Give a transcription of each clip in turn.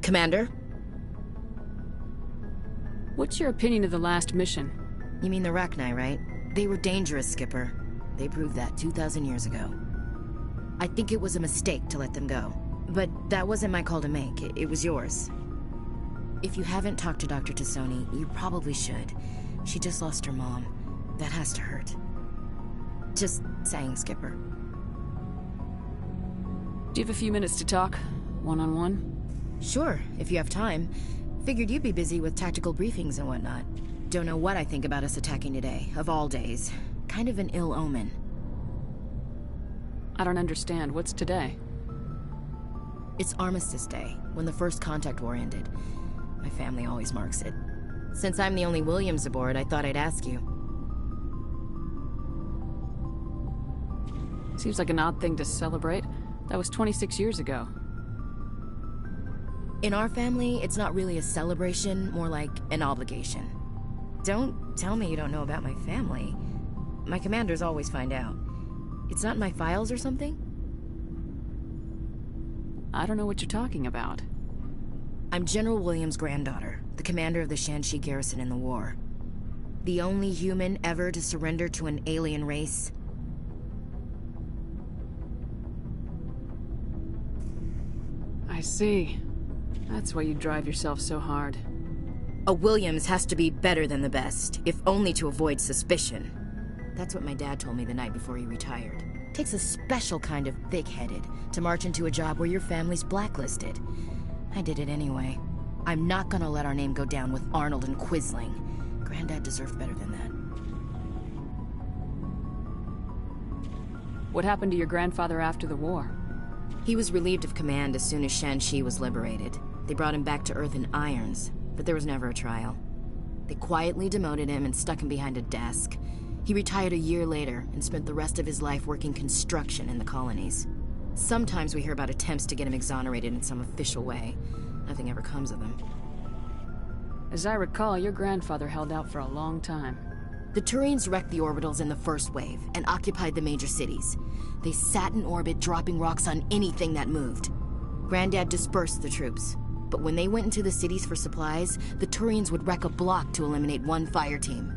Commander? What's your opinion of the last mission? You mean the Rachni, right? They were dangerous, Skipper. They proved that 2,000 years ago. I think it was a mistake to let them go. But that wasn't my call to make. It was yours. If you haven't talked to Dr. Tassoni, you probably should. She just lost her mom. That has to hurt. Just saying, Skipper. Do you have a few minutes to talk? One-on-one? Sure, if you have time. Figured you'd be busy with tactical briefings and whatnot. Don't know what I think about us attacking today, of all days. Kind of an ill omen. I don't understand. What's today? It's Armistice Day, when the first contact war ended. My family always marks it. Since I'm the only Williams aboard, I thought I'd ask you. Seems like an odd thing to celebrate. That was 26 years ago. In our family, it's not really a celebration, more like an obligation. Don't tell me you don't know about my family. My commanders always find out. It's not in my files or something? I don't know what you're talking about. I'm General Williams' granddaughter, the commander of the Shanxi garrison in the war. The only human ever to surrender to an alien race. I see. That's why you drive yourself so hard. A Williams has to be better than the best, if only to avoid suspicion. That's what my dad told me the night before he retired. Takes a special kind of thick-headed to march into a job where your family's blacklisted. I did it anyway. I'm not gonna let our name go down with Arnold and Quisling. Granddad deserved better than that. What happened to your grandfather after the war? He was relieved of command as soon as Shanxi was liberated. They brought him back to Earth in irons, but there was never a trial. They quietly demoted him and stuck him behind a desk. He retired a year later and spent the rest of his life working construction in the colonies. Sometimes we hear about attempts to get him exonerated in some official way. Nothing ever comes of him. As I recall, your grandfather held out for a long time. The Turians wrecked the orbitals in the first wave and occupied the major cities. They sat in orbit, dropping rocks on anything that moved. Granddad dispersed the troops, but when they went into the cities for supplies, the Turians would wreck a block to eliminate one fire team.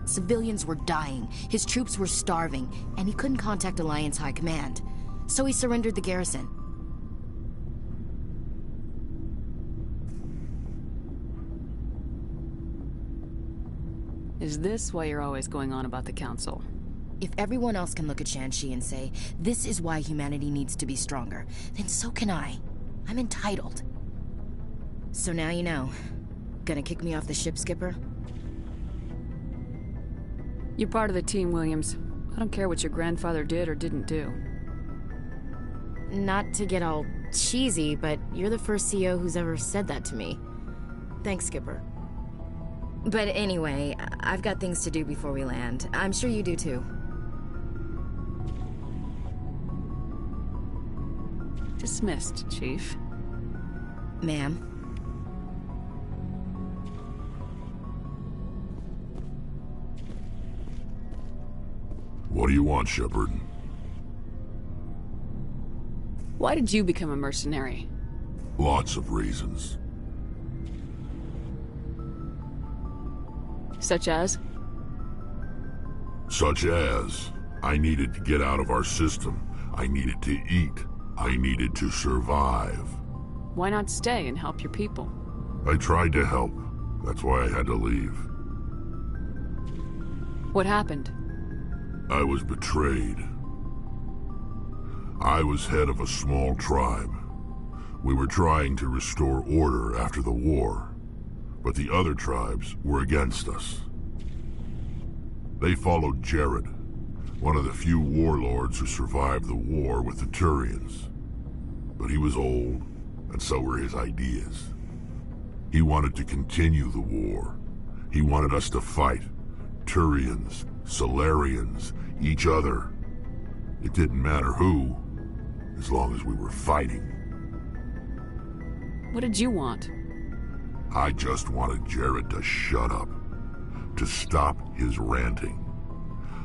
Civilians were dying, his troops were starving, and he couldn't contact Alliance High Command. So he surrendered the garrison. Is this why you're always going on about the Council? If everyone else can look at Shanxi and say, this is why humanity needs to be stronger, then so can I. I'm entitled. So now you know. Gonna kick me off the ship, Skipper? You're part of the team, Williams. I don't care what your grandfather did or didn't do. Not to get all cheesy, but you're the first CO who's ever said that to me. Thanks, Skipper. But anyway, I've got things to do before we land. I'm sure you do too. Dismissed, Chief. Ma'am. What do you want, Shepard? Why did you become a mercenary? Lots of reasons. Such as? Such as, I needed to get out of our system. I needed to eat. I needed to survive. Why not stay and help your people? I tried to help. That's why I had to leave. What happened? I was betrayed. I was head of a small tribe. We were trying to restore order after the war, but the other tribes were against us. They followed Jared, one of the few warlords who survived the war with the Turians. But he was old, and so were his ideas. He wanted to continue the war. He wanted us to fight. Turians, Solarians, each other. It didn't matter who, as long as we were fighting. What did you want? I just wanted Jared to shut up, to stop his ranting.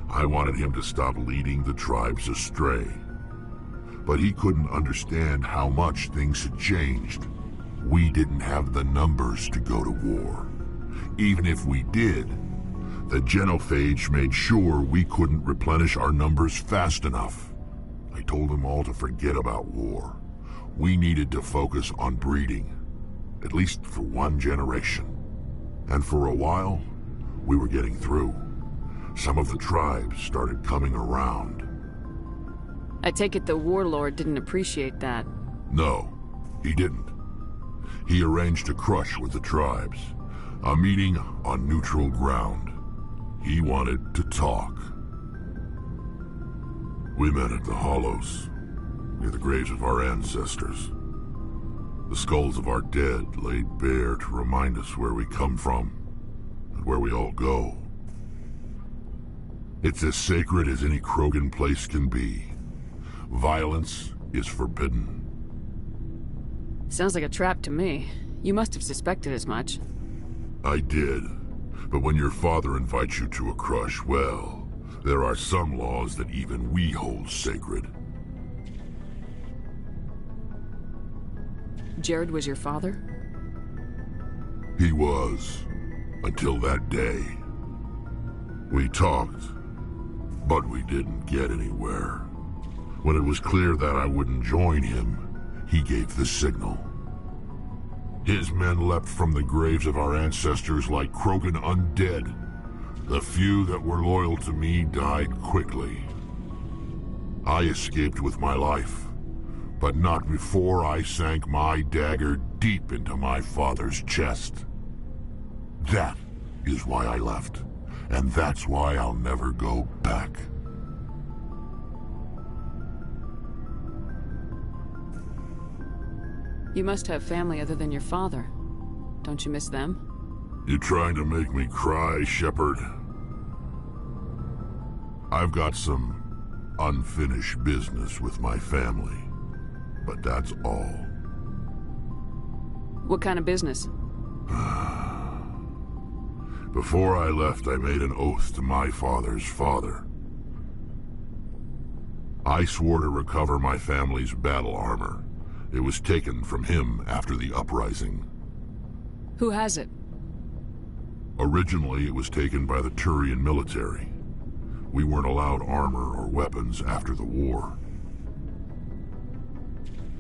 I wanted him to stop leading the tribes astray. But he couldn't understand how much things had changed. We didn't have the numbers to go to war. Even if we did, the genophage made sure we couldn't replenish our numbers fast enough. I told them all to forget about war. We needed to focus on breeding, at least for one generation. And for a while, we were getting through. Some of the tribes started coming around. I take it the warlord didn't appreciate that. No, he didn't. He arranged a crush with the tribes, a meeting on neutral ground. He wanted to talk. We met at the Hollows, near the graves of our ancestors. The skulls of our dead laid bare to remind us where we come from and where we all go. It's as sacred as any Krogan place can be. Violence is forbidden. Sounds like a trap to me. You must have suspected as much. I did. But when your father invites you to a crush, well, there are some laws that even we hold sacred. Jared was your father? He was, until that day. We talked, but we didn't get anywhere. When it was clear that I wouldn't join him, he gave the signal. His men leapt from the graves of our ancestors like Krogan undead. The few that were loyal to me died quickly. I escaped with my life, but not before I sank my dagger deep into my father's chest. That is why I left, and that's why I'll never go back. You must have family other than your father. Don't you miss them? You trying to make me cry, Shepard? I've got some unfinished business with my family, but that's all. What kind of business? Before I left, I made an oath to my father's father. I swore to recover my family's battle armor. It was taken from him after the uprising. Who has it? Originally, it was taken by the Turian military. We weren't allowed armor or weapons after the war.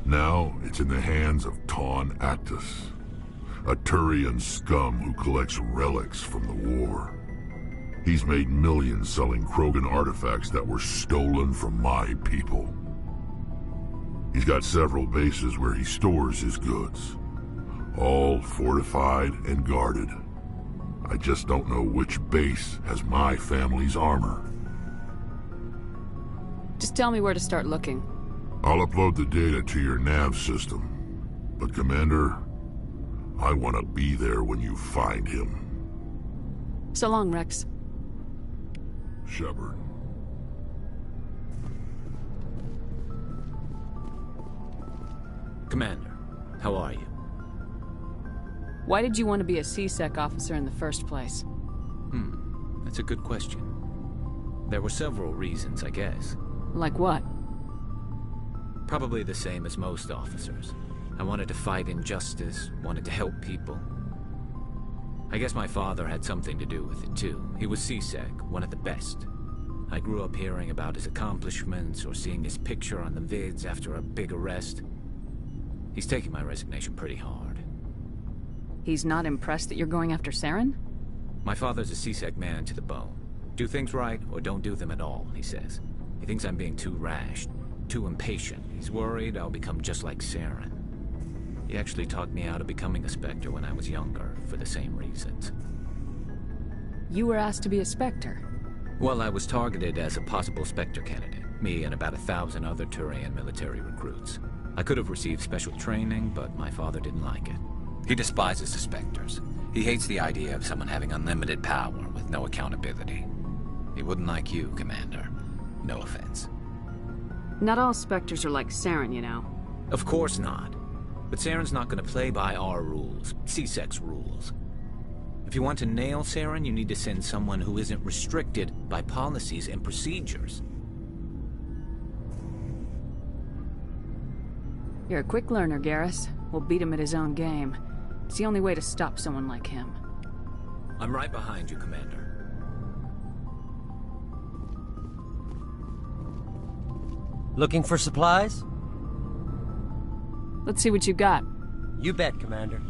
Now, it's in the hands of Ton Actus, a Turian scum who collects relics from the war. He's made millions selling Krogan artifacts that were stolen from my people. He's got several bases where he stores his goods, all fortified and guarded. I just don't know which base has my family's armor. Just tell me where to start looking. I'll upload the data to your nav system. But Commander, I want to be there when you find him. So long, Rex. Shepard. Commander, how are you? Why did you want to be a C-Sec officer in the first place? That's a good question. There were several reasons, I guess. Like what? Probably the same as most officers. I wanted to fight injustice, wanted to help people. I guess my father had something to do with it too. He was C-Sec, one of the best. I grew up hearing about his accomplishments or seeing his picture on the vids after a big arrest. He's taking my resignation pretty hard. He's not impressed that you're going after Saren? My father's a C-Sec man to the bone. Do things right or don't do them at all, he says. He thinks I'm being too rash, too impatient. He's worried I'll become just like Saren. He actually talked me out of becoming a Spectre when I was younger, for the same reasons. You were asked to be a Spectre? Well, I was targeted as a possible Spectre candidate. Me and about 1,000 other Turian military recruits. I could have received special training, but my father didn't like it. He despises the Spectres. He hates the idea of someone having unlimited power with no accountability. He wouldn't like you, Commander. No offense. Not all Spectres are like Saren, you know. Of course not. But Saren's not going to play by our rules, C-Sec's rules. If you want to nail Saren, you need to send someone who isn't restricted by policies and procedures. You're a quick learner, Garrus. We'll beat him at his own game. It's the only way to stop someone like him. I'm right behind you, Commander. Looking for supplies? Let's see what you got. You bet, Commander.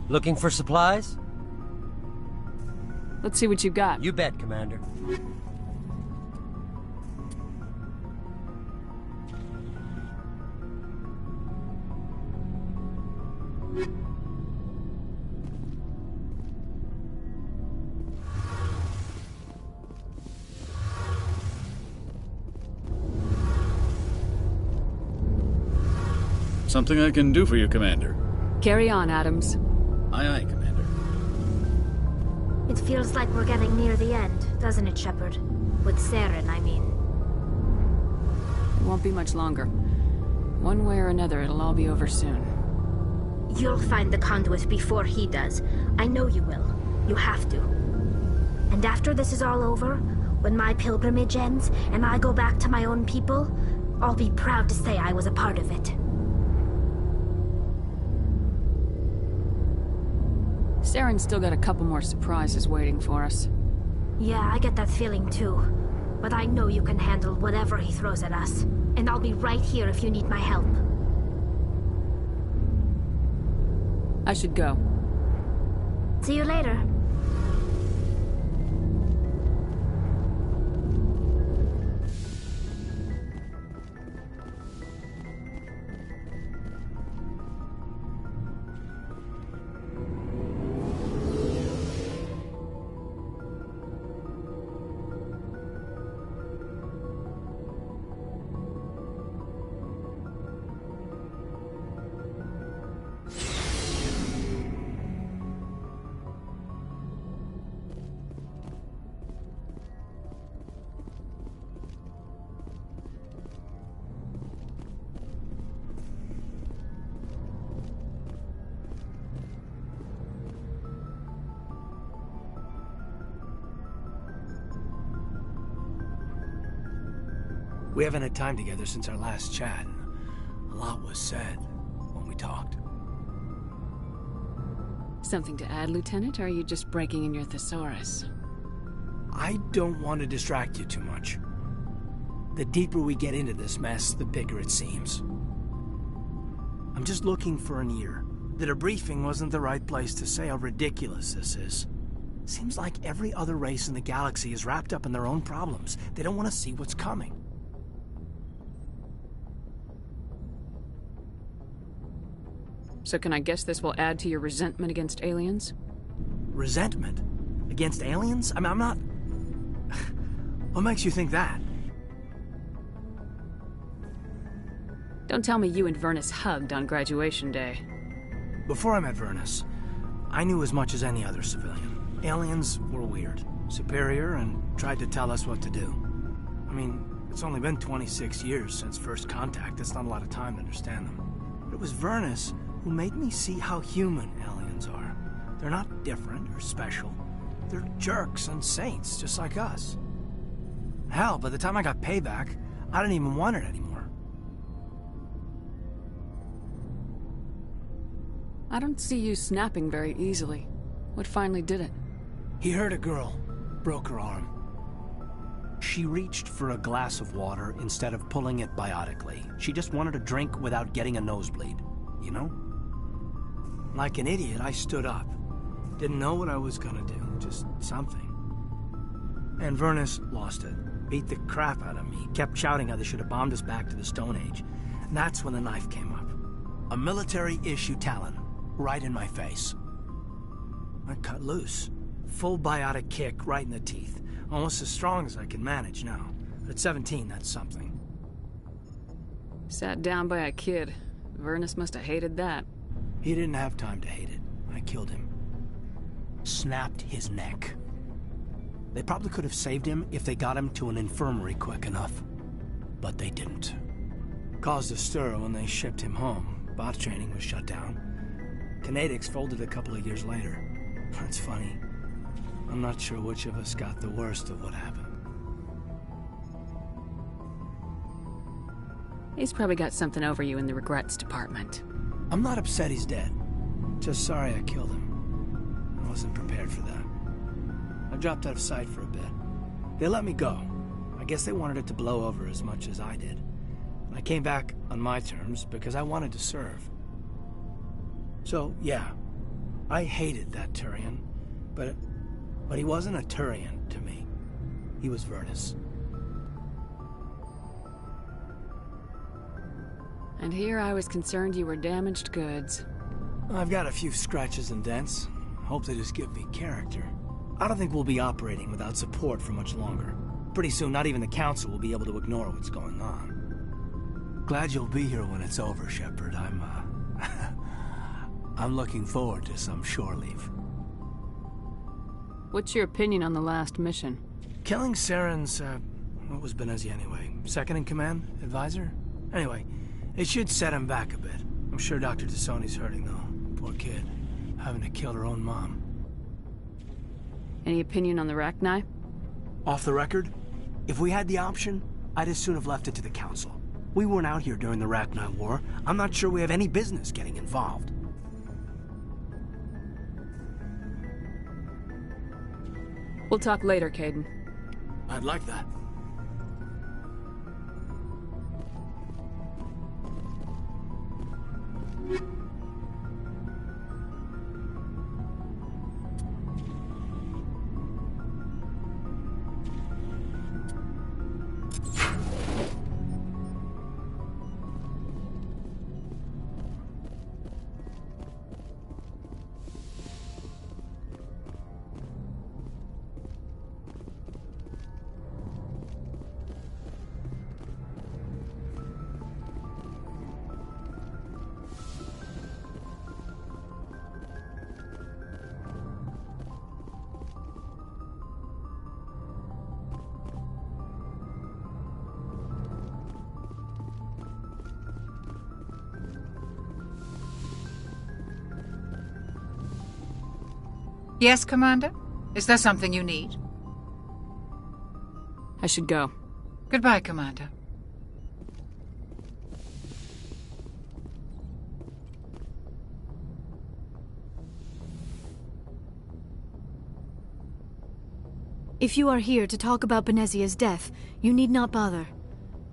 Looking for supplies? Let's see what you got. You bet, Commander. Something I can do for you, Commander. Carry on, Adams. Aye, aye, Commander. It feels like we're getting near the end, doesn't it, Shepard? With Saren, I mean. It won't be much longer. One way or another, it'll all be over soon. You'll find the conduit before he does. I know you will. You have to. And after this is all over, when my pilgrimage ends, and I go back to my own people, I'll be proud to say I was a part of it. Saren's still got a couple more surprises waiting for us. Yeah, I get that feeling too. But I know you can handle whatever he throws at us. And I'll be right here if you need my help. I should go. See you later. We haven't had time together since our last chat. A lot was said when we talked. Something to add, Lieutenant, or are you just breaking in your thesaurus? I don't want to distract you too much. The deeper we get into this mess, the bigger it seems. I'm just looking for an ear. The debriefing wasn't the right place to say how ridiculous this is. Seems like every other race in the galaxy is wrapped up in their own problems. They don't want to see what's coming. So can I guess this will add to your resentment against aliens? Resentment? Against aliens? I'm not... What makes you think that? Don't tell me you and Vernus hugged on graduation day. Before I met Vernus, I knew as much as any other civilian. Aliens were weird, superior, and tried to tell us what to do. I mean, it's only been 26 years since first contact. That's not a lot of time to understand them. But it was Vernus who made me see how human aliens are. They're not different or special. They're jerks and saints, just like us. Hell, by the time I got payback, I didn't even want it anymore. I don't see you snapping very easily. What finally did it? He hurt a girl, broke her arm. She reached for a glass of water instead of pulling it biotically. She just wanted a drink without getting a nosebleed, you know? Like an idiot, I stood up. Didn't know what I was gonna do, just something. And Vernus lost it. Beat the crap out of me. Kept shouting how they should have bombed us back to the Stone Age. And that's when the knife came up. A military-issue talon, right in my face. I cut loose. Full biotic kick right in the teeth. Almost as strong as I can manage now. But at 17, that's something. Sat down by a kid. Vernus must have hated that. He didn't have time to hate it. I killed him. Snapped his neck. They probably could have saved him if they got him to an infirmary quick enough. But they didn't. Caused a stir when they shipped him home. Bot training was shut down. Kinetics folded a couple of years later. It's funny. I'm not sure which of us got the worst of what happened. He's probably got something over you in the regrets department. I'm not upset he's dead. Just sorry I killed him. I wasn't prepared for that. I dropped out of sight for a bit. They let me go. I guess they wanted it to blow over as much as I did. And I came back on my terms because I wanted to serve. So, yeah. I hated that Turian, but he wasn't a Turian to me. He was Vernus. And here I was concerned you were damaged goods. I've got a few scratches and dents. Hope they just give me character. I don't think we'll be operating without support for much longer. Pretty soon, not even the Council will be able to ignore what's going on. Glad you'll be here when it's over, Shepard. I'm looking forward to some shore leave. What's your opinion on the last mission? Killing Saren's, what was Benezia anyway? Second in command? Advisor? Anyway, it should set him back a bit. I'm sure Dr. Tassoni's hurting, though. Poor kid. Having to kill her own mom. Any opinion on the Rachni? Off the record, if we had the option, I'd as soon have left it to the Council. We weren't out here during the Rachni War. I'm not sure we have any business getting involved. We'll talk later, Caden. I'd like that. Yes, Commander? Is there something you need? I should go. Goodbye, Commander. If you are here to talk about Benezia's death, you need not bother.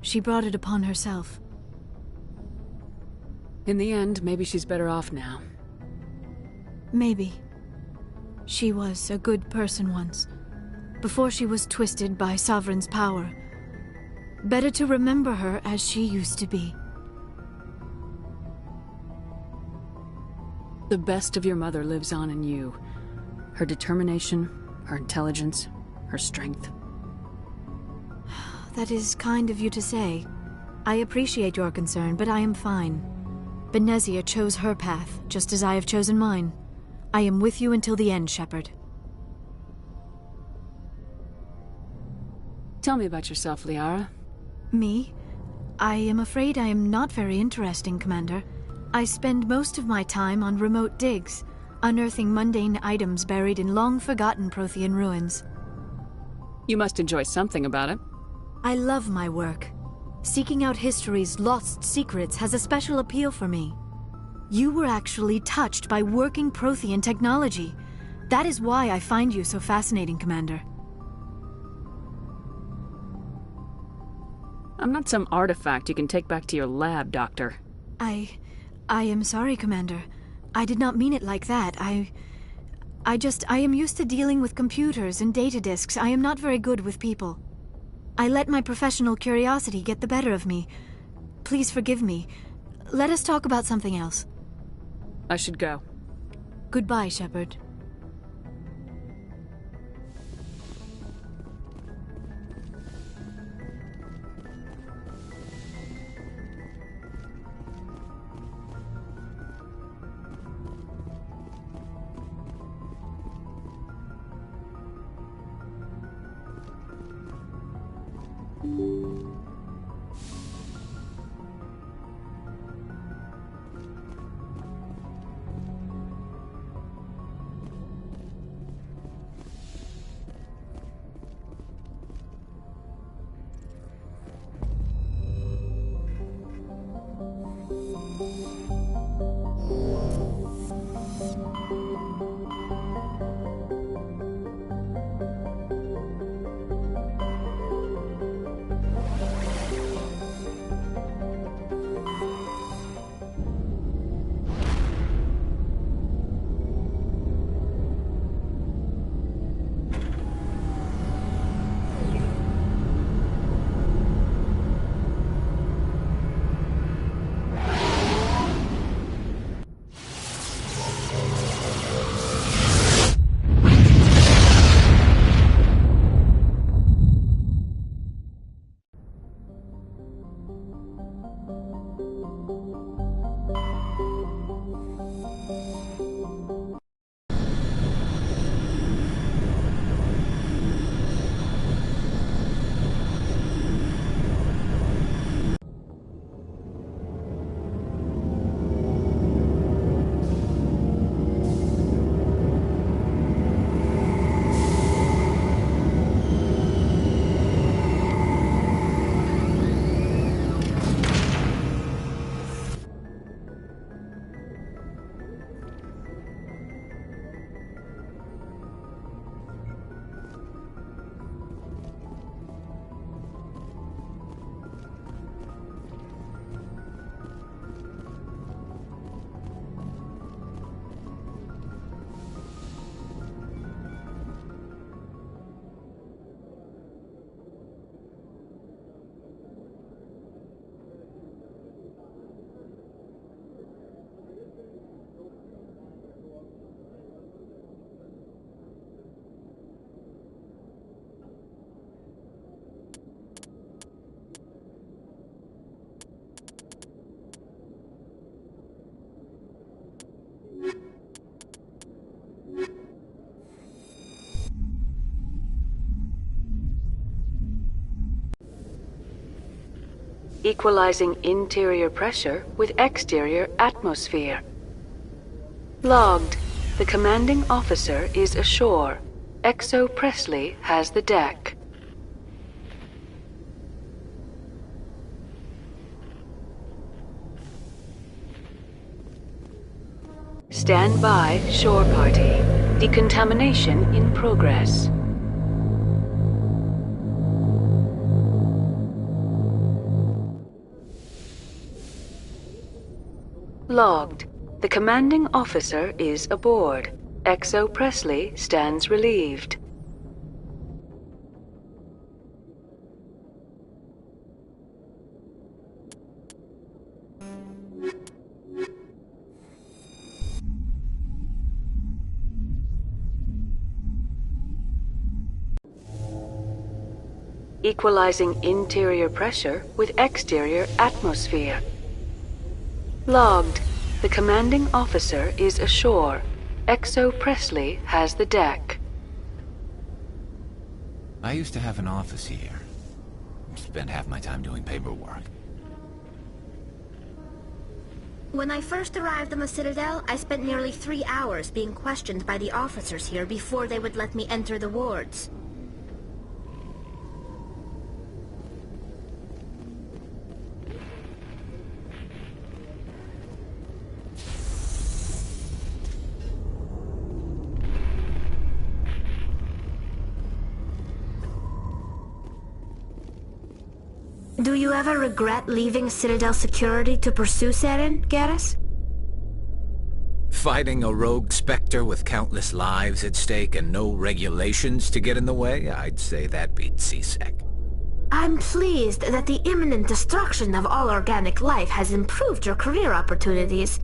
She brought it upon herself. In the end, maybe she's better off now. Maybe. She was a good person once, before she was twisted by Sovereign's power. Better to remember her as she used to be. The best of your mother lives on in you. Her determination, her intelligence, her strength. That is kind of you to say. I appreciate your concern, but I am fine. Benezia chose her path, just as I have chosen mine. I am with you until the end, Shepard. Tell me about yourself, Liara. Me? I am afraid I am not very interesting, Commander. I spend most of my time on remote digs, unearthing mundane items buried in long-forgotten Prothean ruins. You must enjoy something about it. I love my work. Seeking out history's lost secrets has a special appeal for me. You were actually touched by working Prothean technology. That is why I find you so fascinating, Commander. I'm not some artifact you can take back to your lab, Doctor. I am sorry, Commander. I did not mean it like that. I am used to dealing with computers and data disks. I am not very good with people. I let my professional curiosity get the better of me. Please forgive me. Let us talk about something else. I should go. Goodbye, Shepard. Equalizing interior pressure with exterior atmosphere. Logged. The commanding officer is ashore. XO Presley has the deck. Stand by, shore party. Decontamination in progress. Logged. The commanding officer is aboard. XO Presley stands relieved. Equalizing interior pressure with exterior atmosphere. Logged. The commanding officer is ashore. XO Presley has the deck. I used to have an office here. Spent half my time doing paperwork. When I first arrived on the Citadel, I spent nearly 3 hours being questioned by the officers here before they would let me enter the wards. Do you ever regret leaving Citadel security to pursue Seren, Garrus? Fighting a rogue Spectre with countless lives at stake and no regulations to get in the way? I'd say that beats C-Sec. I'm pleased that the imminent destruction of all organic life has improved your career opportunities.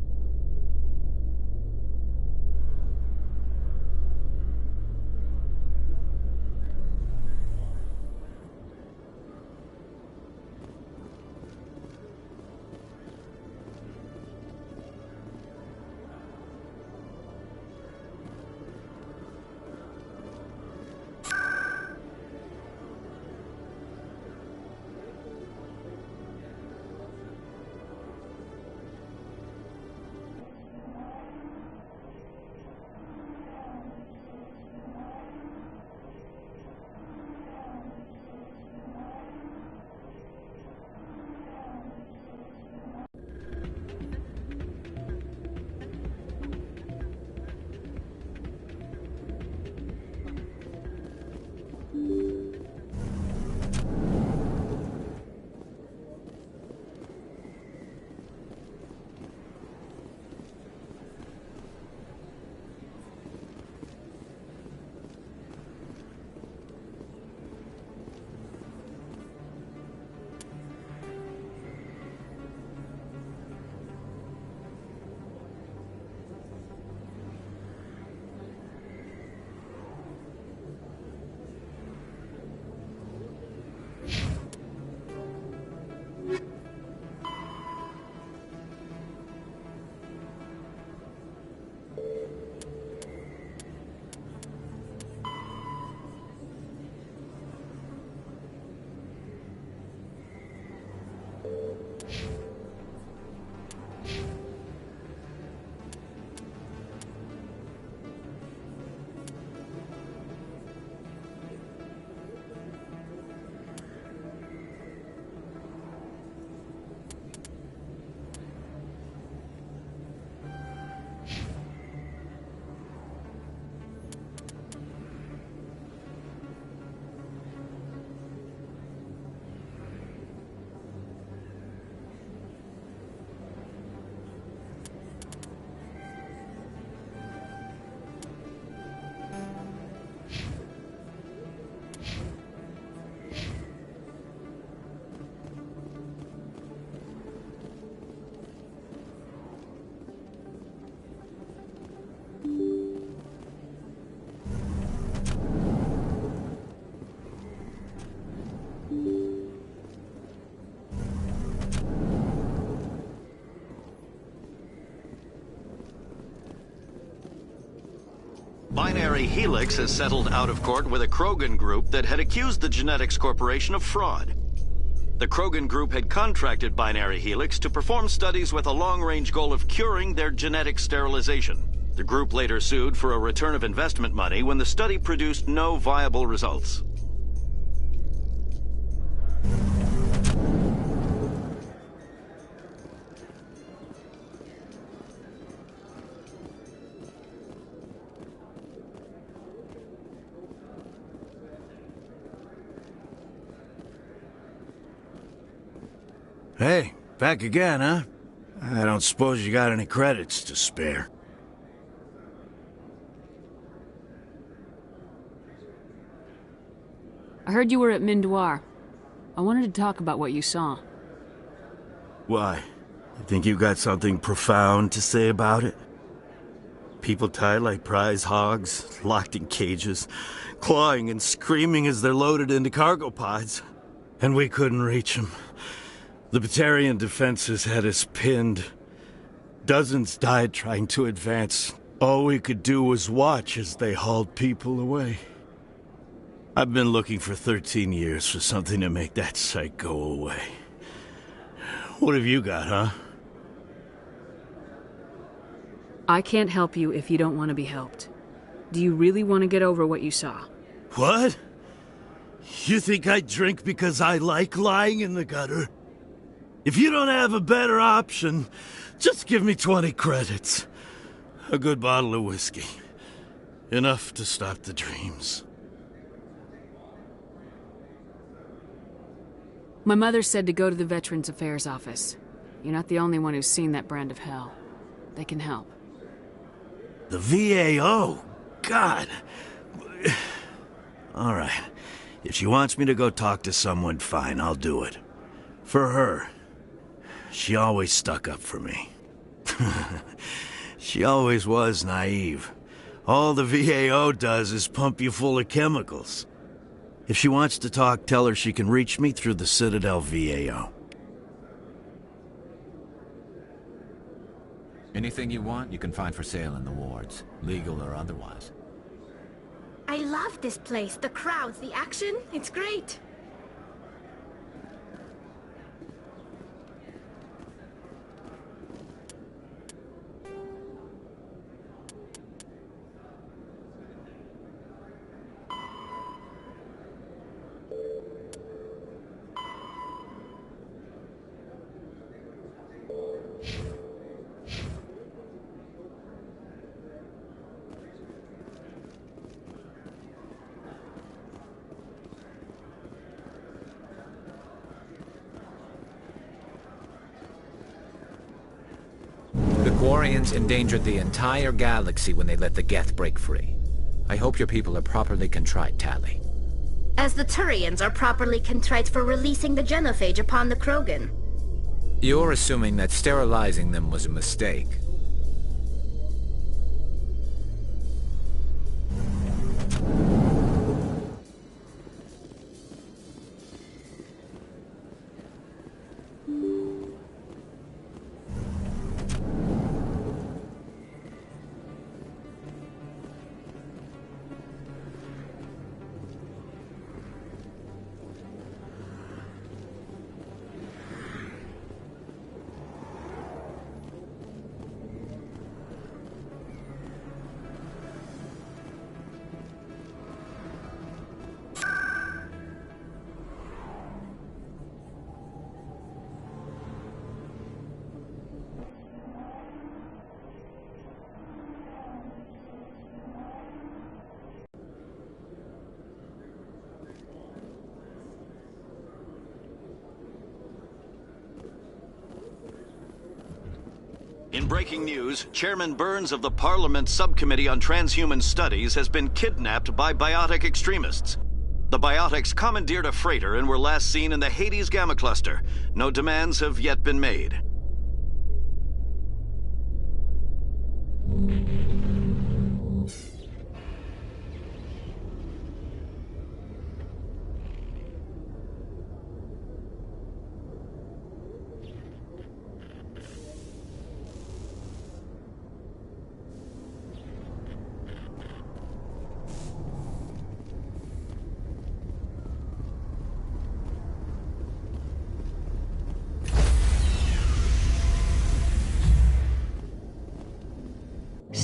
Binary Helix has settled out of court with a Krogan group that had accused the Genetics Corporation of fraud. The Krogan group had contracted Binary Helix to perform studies with a long-range goal of curing their genetic sterilization. The group later sued for a return of investment money when the study produced no viable results. Hey, back again, huh? I don't suppose you got any credits to spare. I heard you were at Mindoir. I wanted to talk about what you saw. Why? You think you got something profound to say about it? People tied like prize hogs, locked in cages, clawing and screaming as they're loaded into cargo pods. And we couldn't reach them. The Batarian defenses had us pinned. Dozens died trying to advance. All we could do was watch as they hauled people away. I've been looking for 13 years for something to make that sight go away. What have you got, huh? I can't help you if you don't want to be helped. Do you really want to get over what you saw? What? You think I drink because I like lying in the gutter? If you don't have a better option, just give me 20 credits. A good bottle of whiskey. Enough to stop the dreams. My mother said to go to the Veterans Affairs office. You're not the only one who's seen that brand of hell. They can help. The VAO? God. All right. If she wants me to go talk to someone, fine, I'll do it. For her. She always stuck up for me. She always was naive. All the VAO does is pump you full of chemicals. If she wants to talk, tell her she can reach me through the Citadel VAO. Anything you want, you can find for sale in the wards, legal or otherwise. I love this place. The crowds, the action. It's great. Quarians endangered the entire galaxy when they let the Geth break free. I hope your people are properly contrite, Tali. As the Turians are properly contrite for releasing the genophage upon the Krogan. You're assuming that sterilizing them was a mistake. In breaking news, Chairman Burns of the Parliament Subcommittee on Transhuman Studies has been kidnapped by biotic extremists. The biotics commandeered a freighter and were last seen in the Hades Gamma Cluster. No demands have yet been made.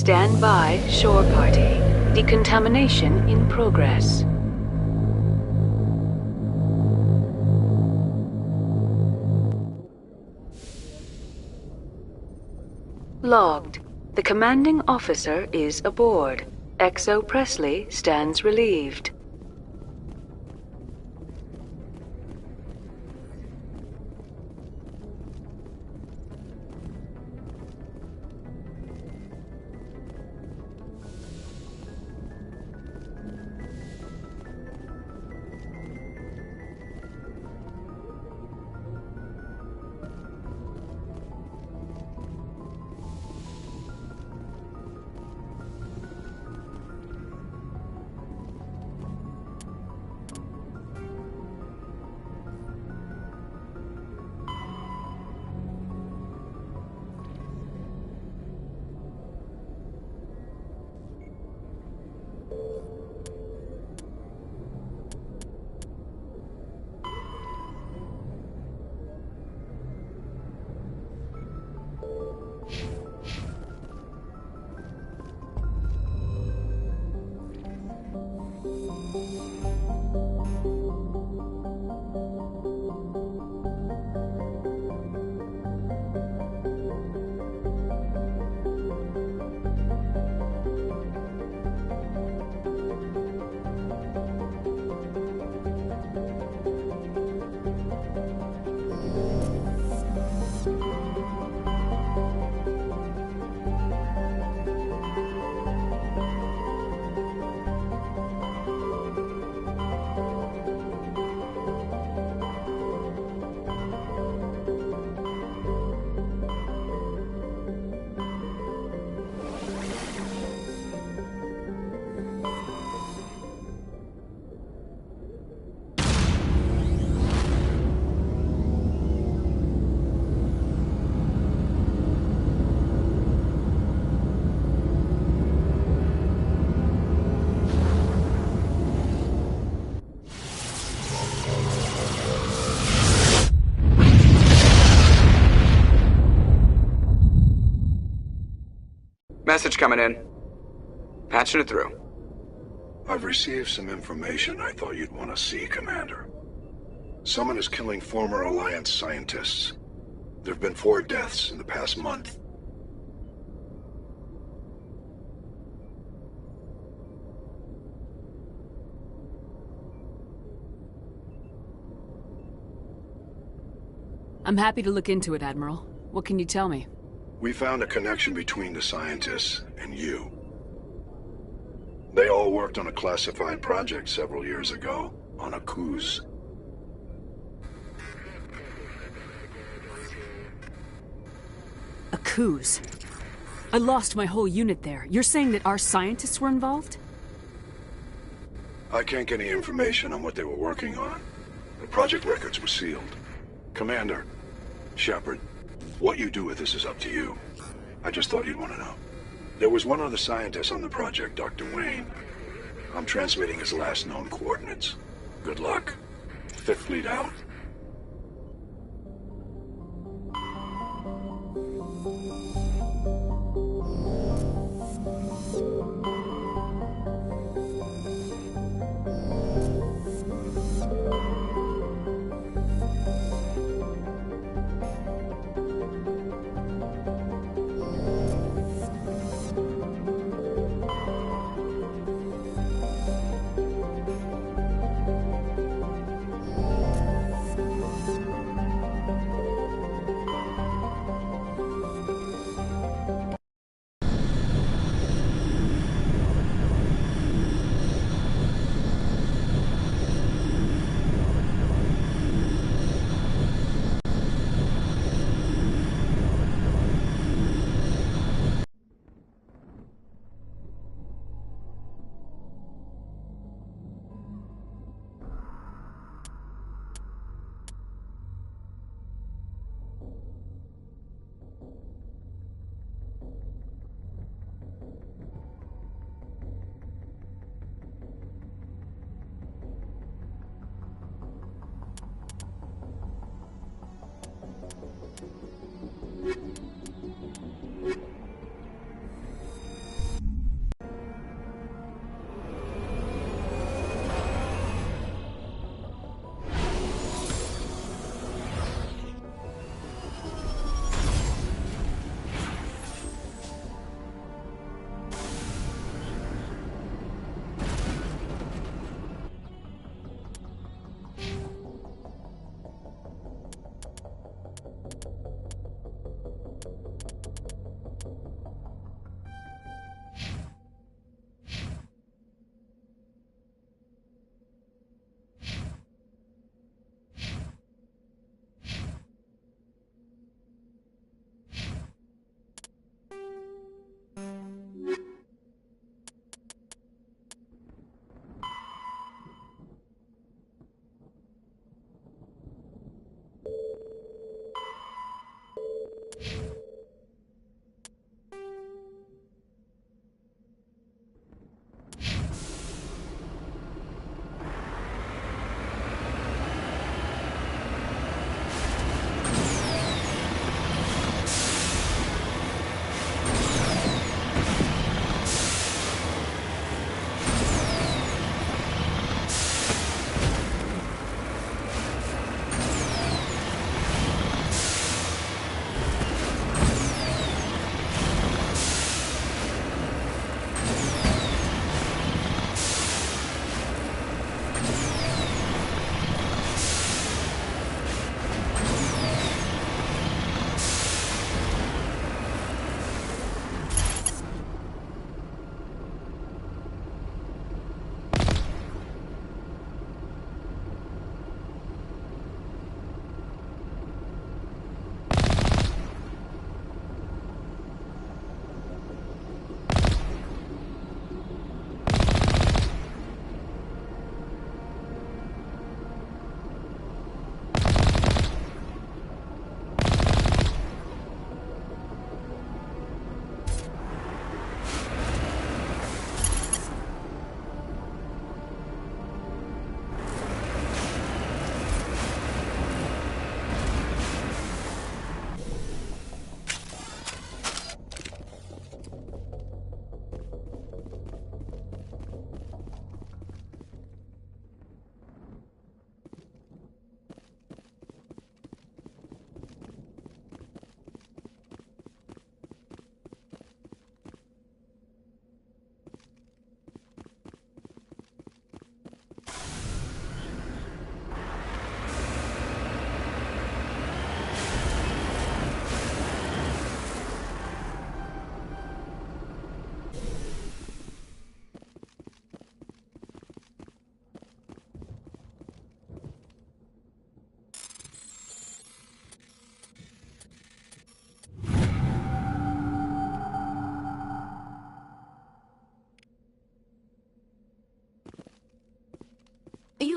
Stand by, shore party. Decontamination in progress. Logged. The commanding officer is aboard. XO Presley stands relieved. Message coming in. Patching it through. I've received some information I thought you'd want to see, Commander. Someone is killing former Alliance scientists. There have been 4 deaths in the past month. I'm happy to look into it, Admiral. What can you tell me? We found a connection between the scientists and you. They all worked on a classified project several years ago, on a cruise. A cruise? I lost my whole unit there. You're saying that our scientists were involved? I can't get any information on what they were working on. The project records were sealed. Commander, Shepard, what you do with this is up to you. I just thought you'd want to know. There was one other scientist on the project, Dr. Wayne. I'm transmitting his last known coordinates. Good luck. Fifth Fleet out.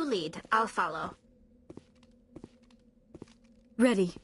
lead. I'll follow. Ready.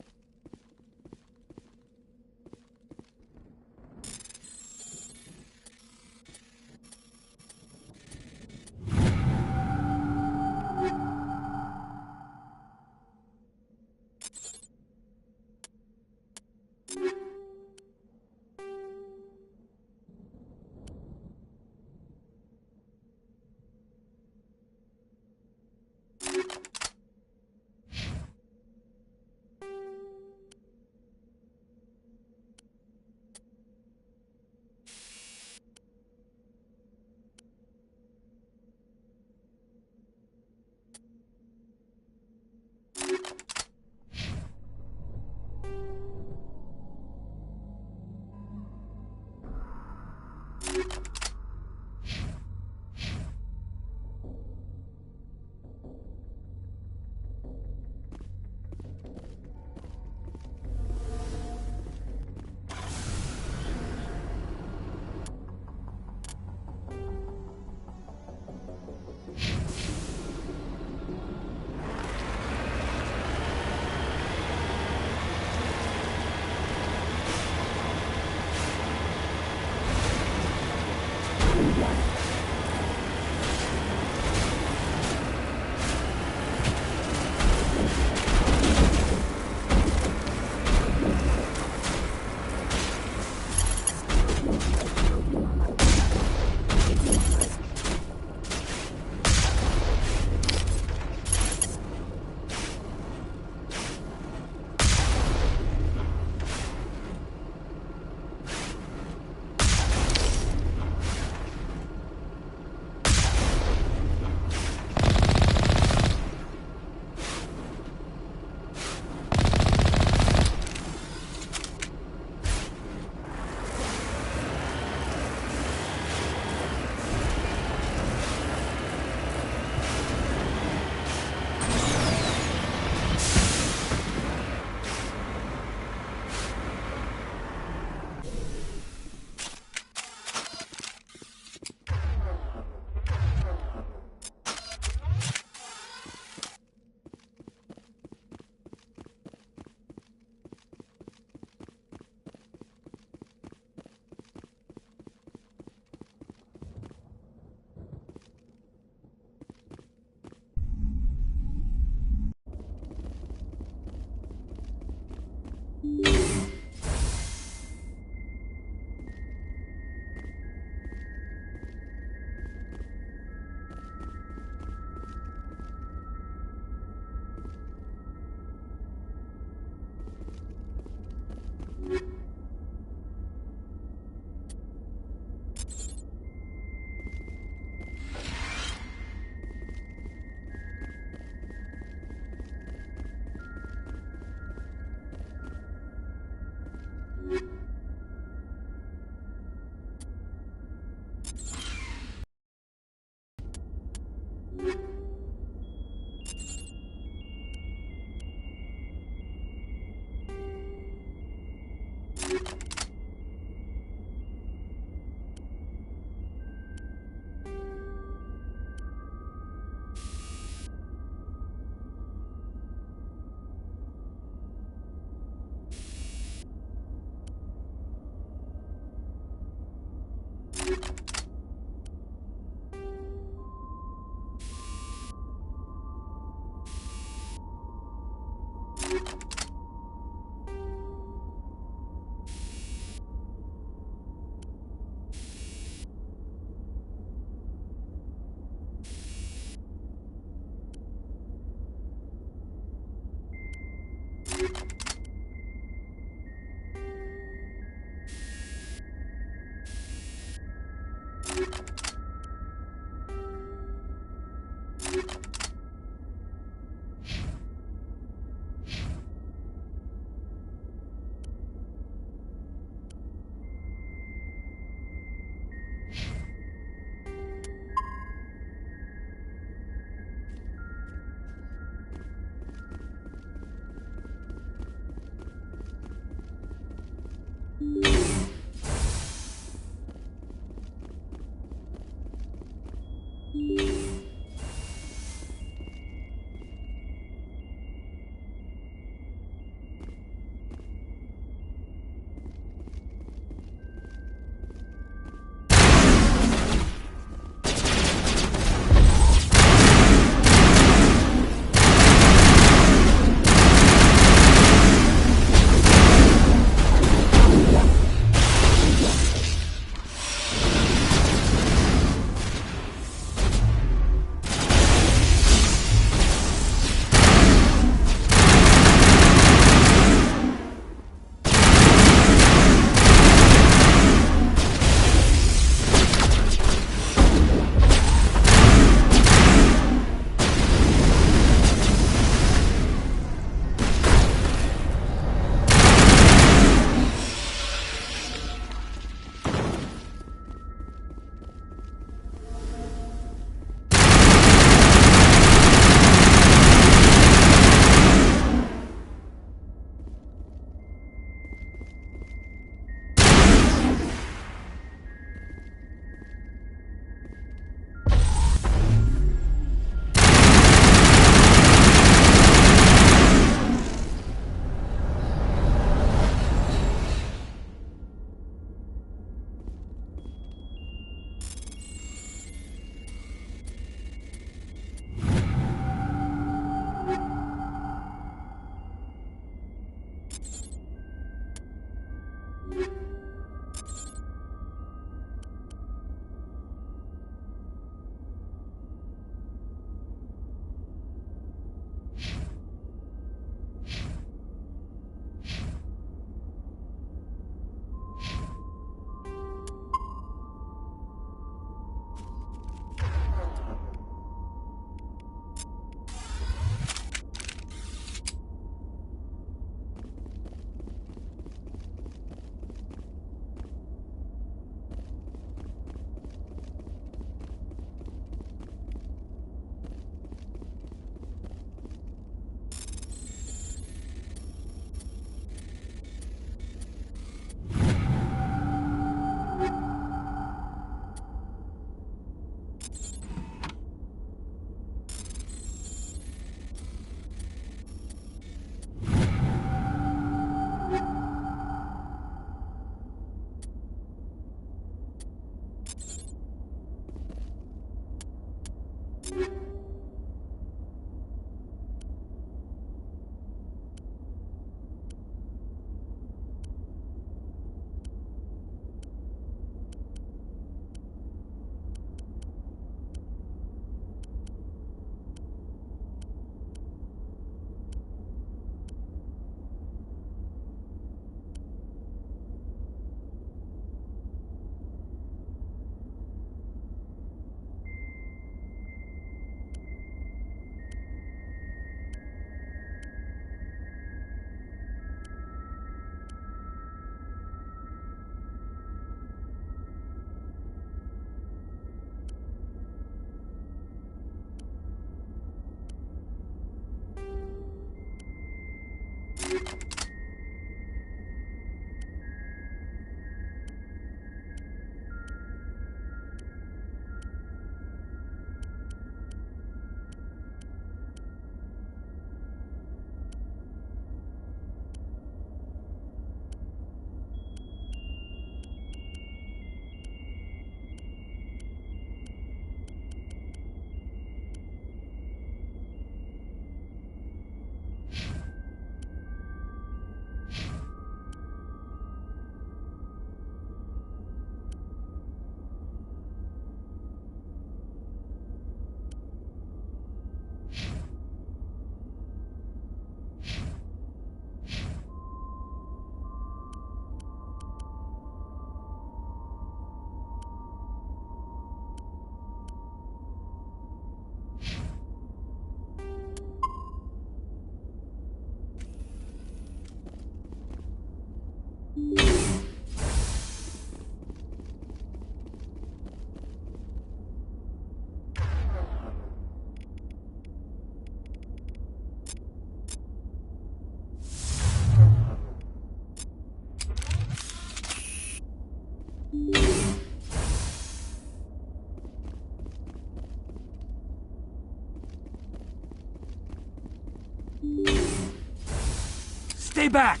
Stay back!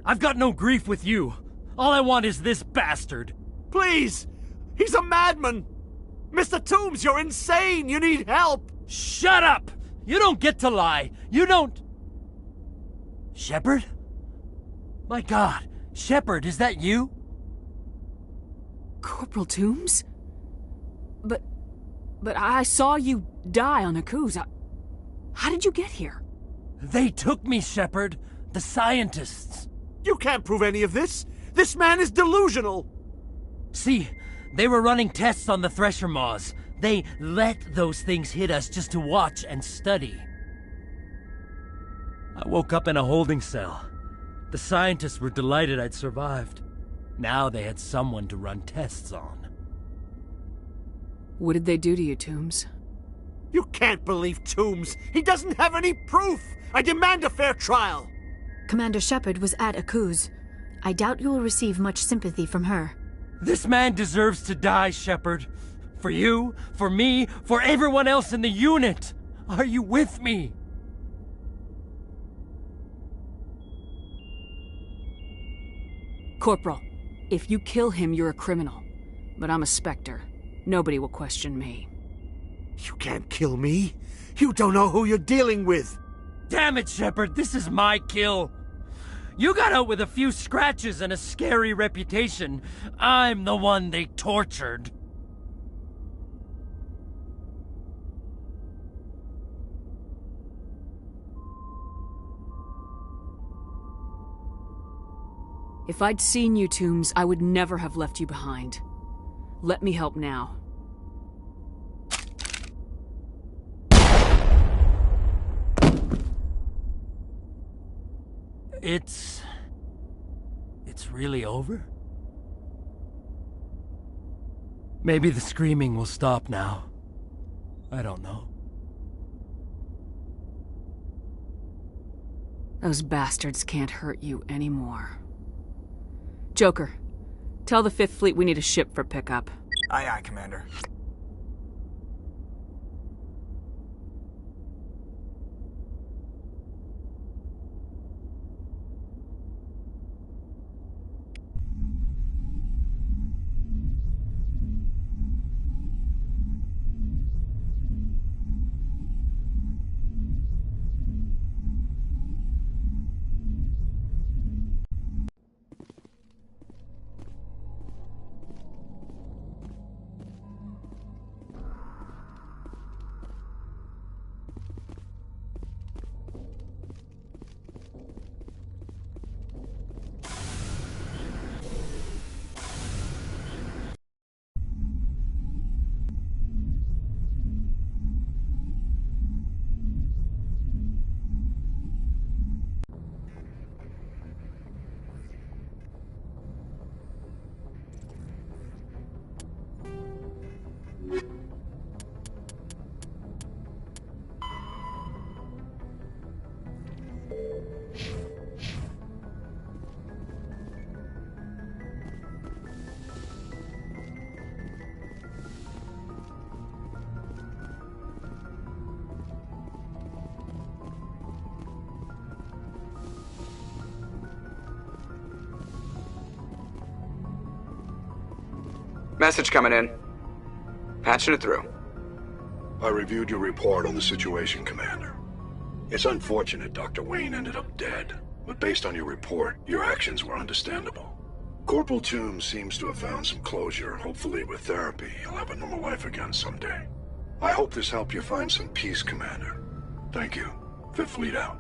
I've got no grief with you. All I want is this bastard. Please! He's a madman! Mr. Toombs, you're insane! You need help! Shut up! You don't get to lie! You don't... Shepard? My God, Shepard, is that you? Corporal Toombs? But I saw you die on Akuz. How did you get here? They took me, Shepard. The scientists. You can't prove any of this! This man is delusional! See, they were running tests on the Thresher Maws. They let those things hit us just to watch and study. I woke up in a holding cell. The scientists were delighted I'd survived. Now they had someone to run tests on. What did they do to you, Toombs? You can't believe Toombs! He doesn't have any proof! I demand a fair trial! Commander Shepard was at Akuz. I doubt you will receive much sympathy from her. This man deserves to die, Shepard. For you, for me, for everyone else in the unit. Are you with me? Corporal, if you kill him, you're a criminal. But I'm a Spectre. Nobody will question me. You can't kill me. You don't know who you're dealing with. Damn it, Shepard, this is my kill. You got out with a few scratches and a scary reputation. I'm the one they tortured. If I'd seen you, Toombs, I would never have left you behind. Let me help now. It's really over? Maybe the screaming will stop now. I don't know. Those bastards can't hurt you anymore. Joker, tell the 5th Fleet we need a ship for pickup. Aye, aye, Commander. Message coming in. Patching it through. I reviewed your report on the situation, Commander. It's unfortunate Dr. Wayne ended up dead, but based on your report, your actions were understandable. Corporal Toombs seems to have found some closure. Hopefully with therapy, he'll have a normal life again someday. I hope this helped you find some peace, Commander. Thank you. 5th Fleet out.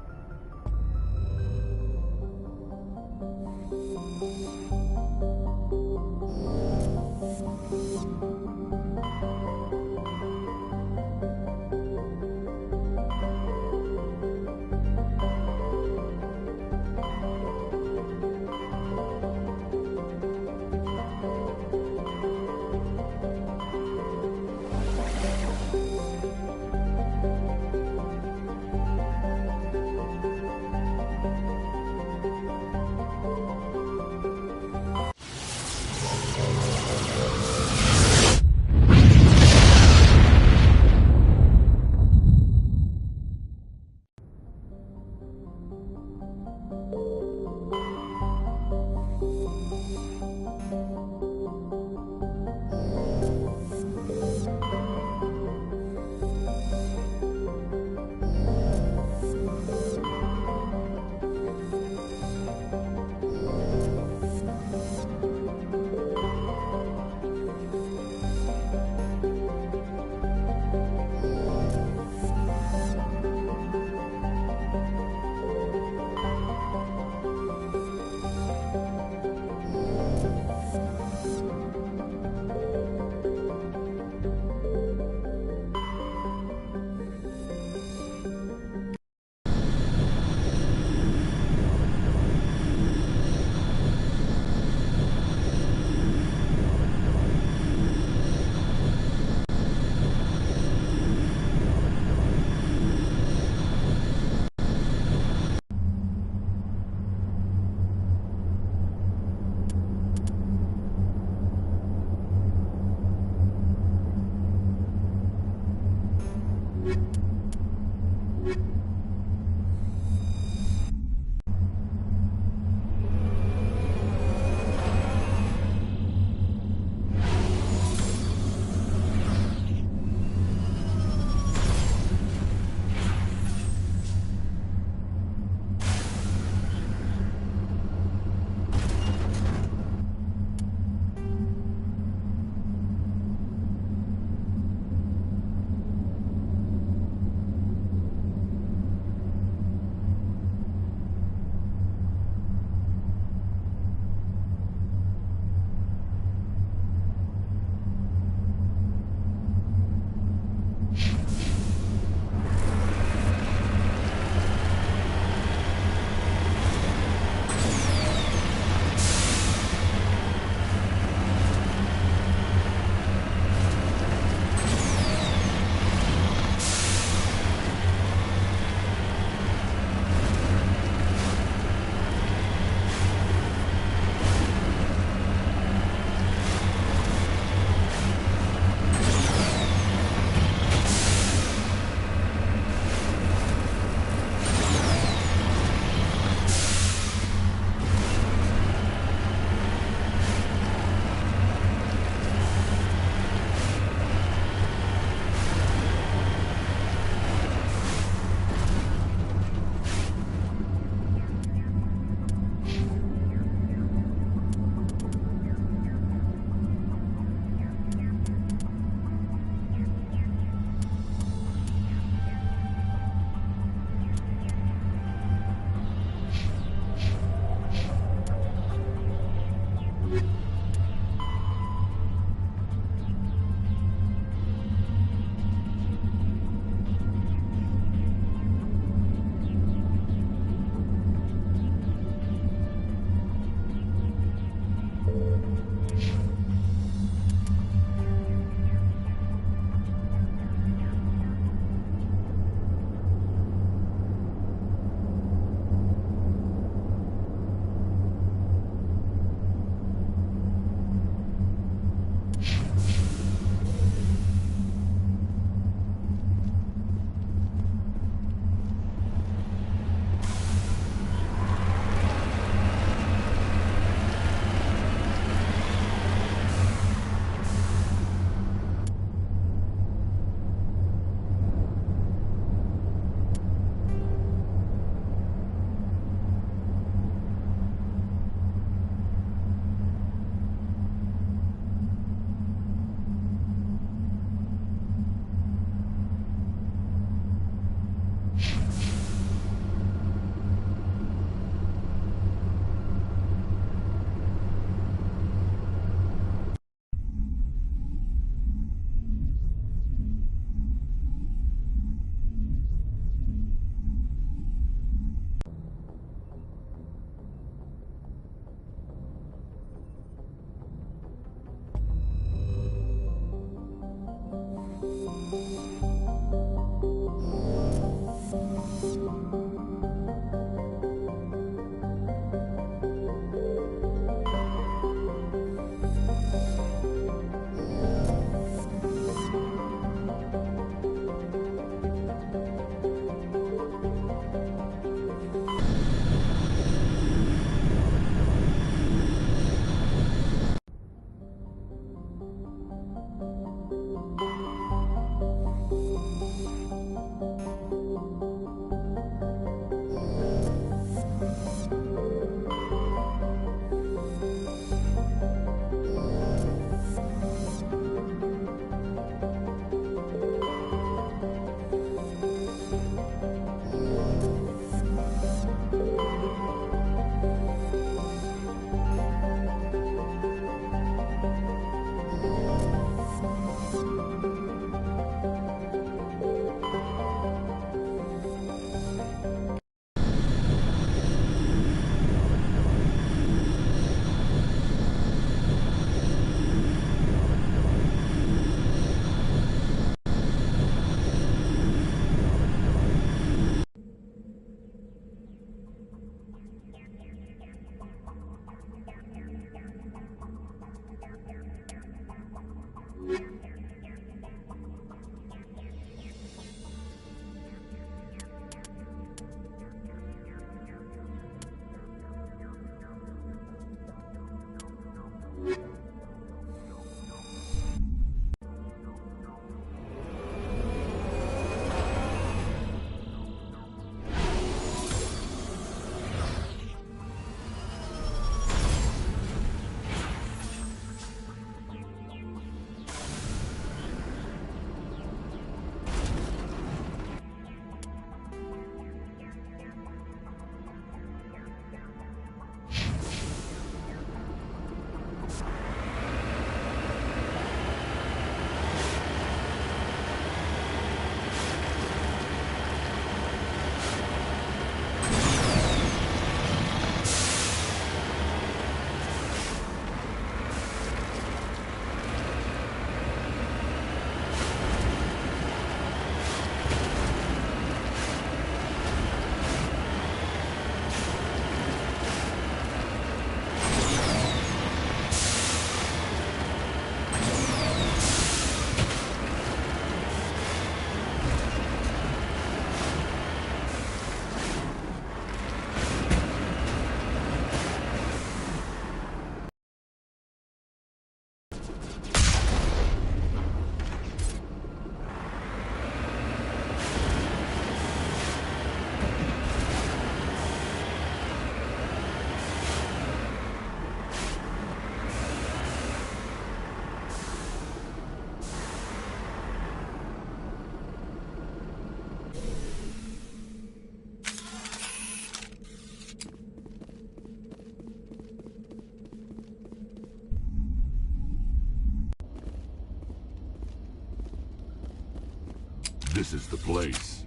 This is the place.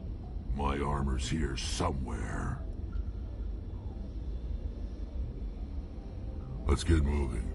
My armor's here somewhere. Let's get moving.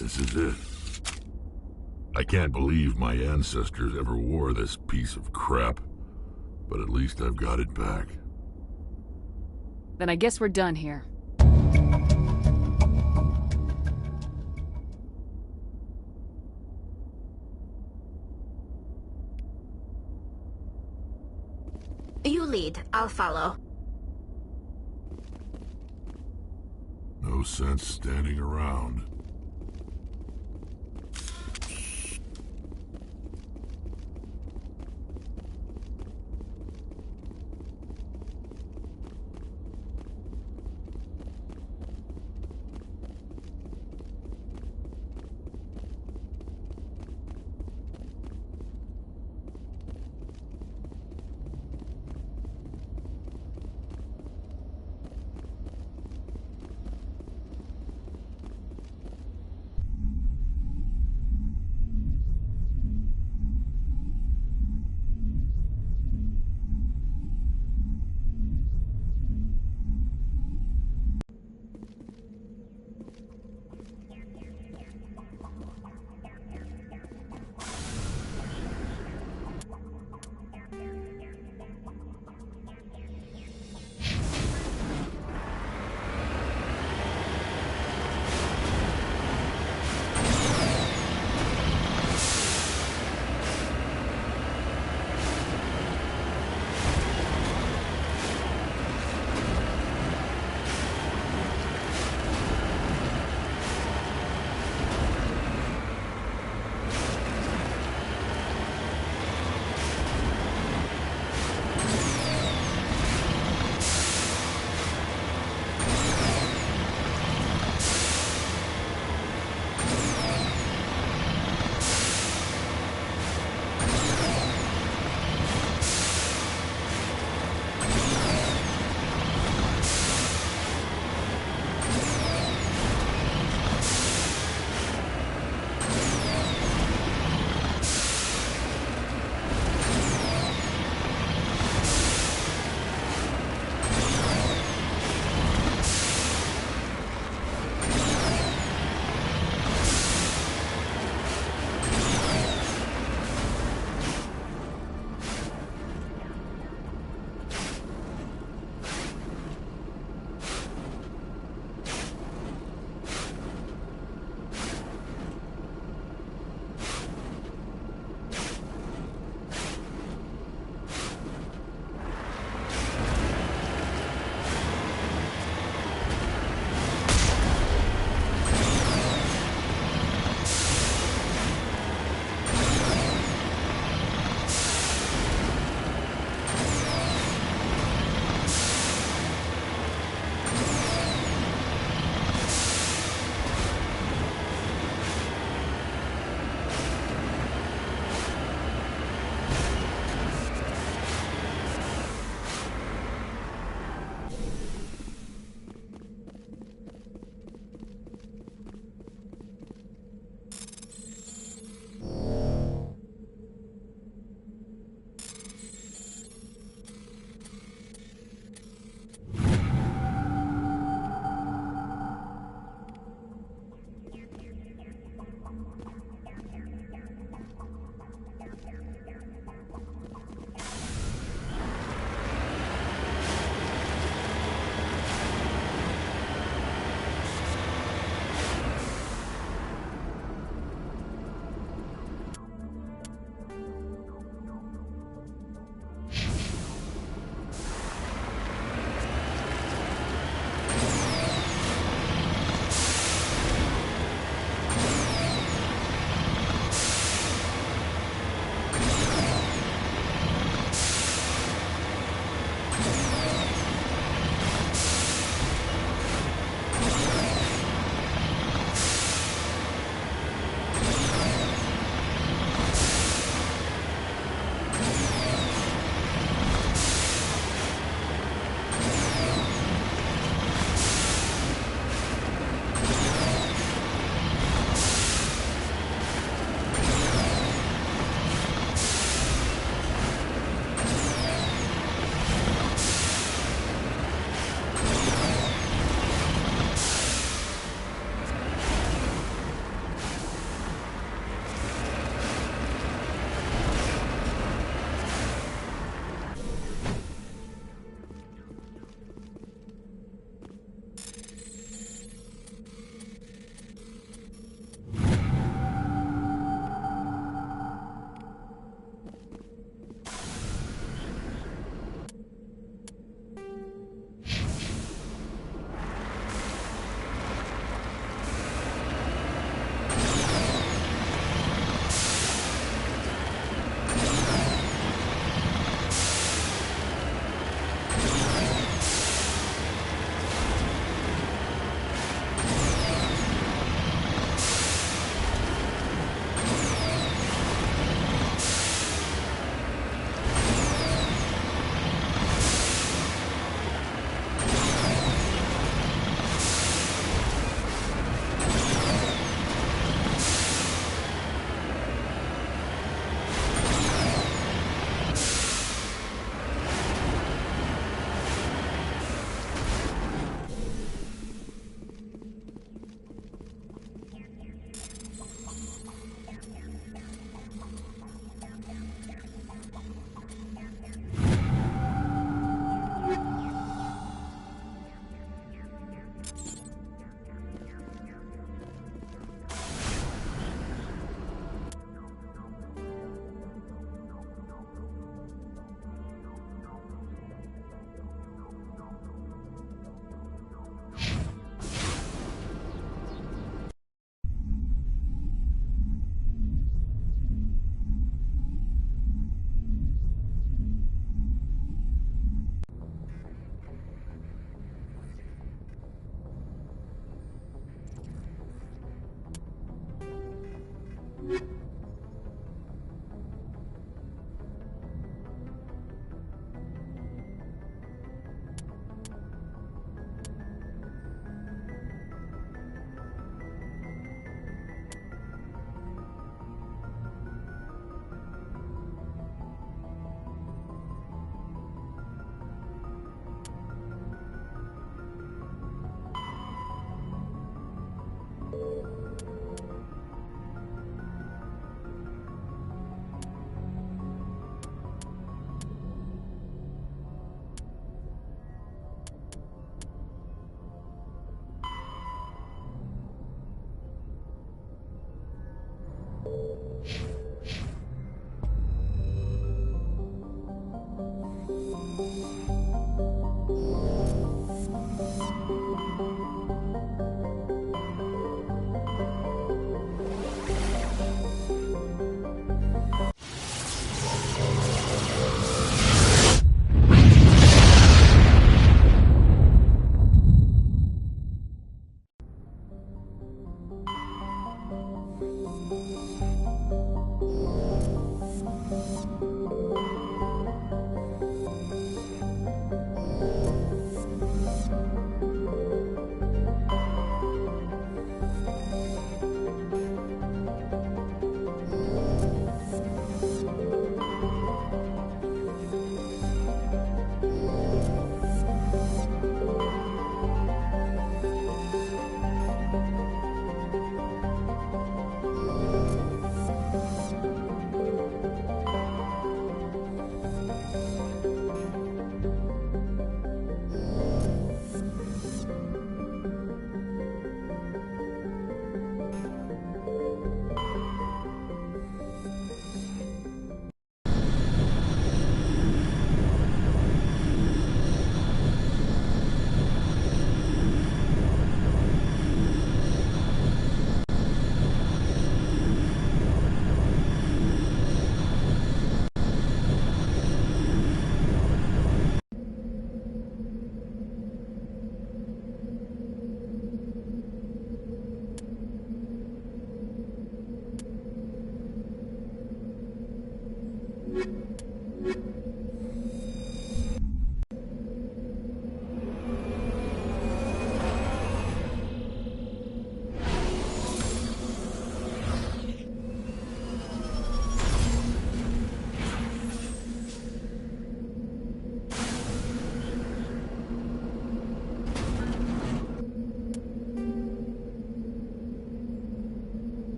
This is it. I can't believe my ancestors ever wore this piece of crap, but at least I've got it back. Then I guess we're done here. You lead. I'll follow. No sense standing around.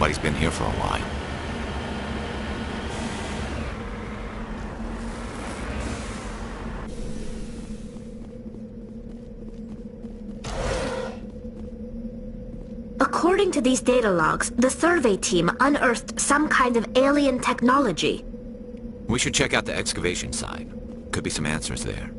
like he's been here for a while. According to these data logs, the survey team unearthed some kind of alien technology. We should check out the excavation site. Could be some answers there.